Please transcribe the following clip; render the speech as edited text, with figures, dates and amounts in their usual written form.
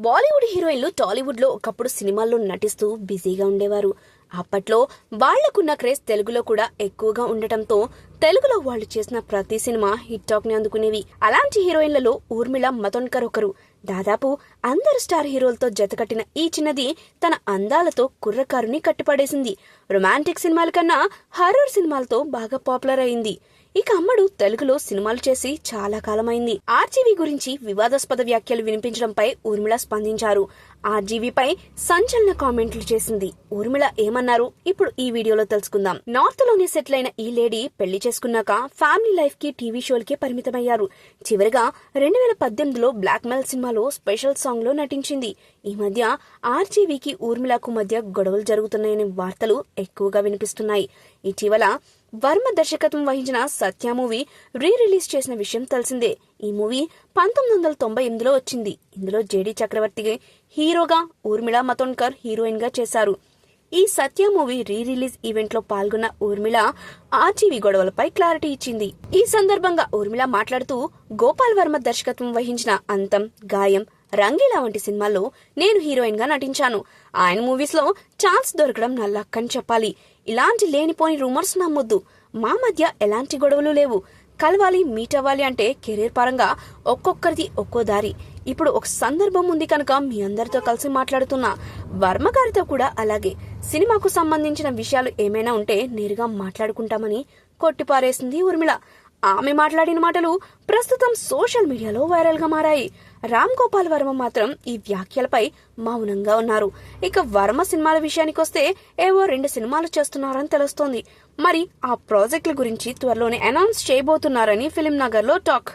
బాలీవుడ్ హీరోయిన్లు టాలీవుడ్ లో ఒకప్పుడు సినిమాల్లో నటిస్తూ బిజీగా ఉండేవారు. అప్పట్లో వాళ్లకున్న క్రేజ్ తెలుగులో కూడా ఎక్కువగా ఉండటంతో తెలుగులో వాళ్ళు చేసిన ప్రతి సినిమా హిట్ టాక్ ని అందుకునేవి. అలాంటి హీరోయిన్లలో ఊర్మిళ మతోండ్కర్ ఒకరు. దాదాపు అందరు స్టార్ హీరోలతో జతకట్టిన ఈ చిన్నది తన అందాలతో కుర్రకారుని కట్టిపడేసింది. రొమాంటిక్ సినిమాల కన్నా హర్రర్ సినిమాలతో బాగా పాపులర్ అయింది. ఇక అమ్మడు తెలుగులో సినిమాలు చేసి చాలా కాలమైంది. ఆర్జీవీ గురించి వివాదాస్పద వ్యాఖ్యలు వినిపించడంపై ఊర్మిళ స్పందించారు. ఆర్జీవీపై సంచలన కామెంట్లు చేసింది. ఊర్మిళ ఏమన్నారు ఇప్పుడు ఈ వీడియోలో తెలుసుకుందాం. నార్త్ లోనే సెటిల్ అయిన ఈ లేడీ పెళ్లి చేసుకున్నాక ఫ్యామిలీ లైఫ్ కి టీవీ షోలకే పరిమితమయ్యారు. చివరిగా 2018లో బ్లాక్ మెయిల్ సినిమాలో స్పెషల్ సాంగ్ లో నటించింది. ఈ మధ్య ఆర్జీవీకి ఊర్మిళకు మధ్య గొడవలు జరుగుతున్నాయనే వార్తలు ఎక్కువగా వినిపిస్తున్నాయి. ఇటీవల వర్మ దర్శకత్వం వహించిన సత్య మూవీ రిలీజ్ చేసిన విషయం తెలిసిందే. ఈ మూవీ 1998లో వచ్చింది. ఇందులో జేడీ చక్రవర్తి హీరోగా, ఊర్మిళ మతోండ్కర్ హీరోయిన్ గా చేశారు. ఈ సత్య మూవీ రిలీజ్ ఈవెంట్ లో పాల్గొన్న ఊర్మిళ ఆర్జీవీ గొడవలపై క్లారిటీ ఇచ్చింది. ఈ సందర్భంగా ఊర్మిళ మాట్లాడుతూ, గోపాల్ వర్మ దర్శకత్వం వహించిన అంతం, గాయం, రంగీలా వంటి సినిమాల్లో నేను హీరోయిన్ గా నటించాను. ఆయన మూవీస్ లో ఛాన్స్ దొరకడం నా లక్ అని చెప్పాలి. ఇలాంటి లేనిపోని రూమర్స్ నమ్మొద్దు. మా మధ్య ఎలాంటి గొడవలు లేవు. కలవాలి, మీట్ అవ్వాలి అంటే కెరీర్ పరంగా ఒక్కొక్కరిది ఒక్కో దారి. ఇప్పుడు ఒక సందర్భం ఉంది కనుక మీ అందరితో కలిసి మాట్లాడుతున్నా. వర్మ గారితో కూడా అలాగే. సినిమాకు సంబంధించిన విషయాలు ఏమైనా ఉంటే నేరుగా మాట్లాడుకుంటామని కొట్టిపారేసింది ఊర్మిళ. ఆమె మాట్లాడిన మాటలు ప్రస్తుతం సోషల్ మీడియాలో వైరల్ గా మారాయి. రామ్ గోపాల్ వర్మ మాత్రం ఈ వ్యాఖ్యలపై మౌనంగా ఉన్నారు. ఇక వర్మ సినిమాల విషయానికొస్తే ఏవో 2 సినిమాలు చేస్తున్నారని తెలుస్తోంది. మరి ఆ ప్రాజెక్టుల గురించి త్వరలోనే అనౌన్స్ చేయబోతున్నారని ఫిల్మ్ నగర్ లో టాక్.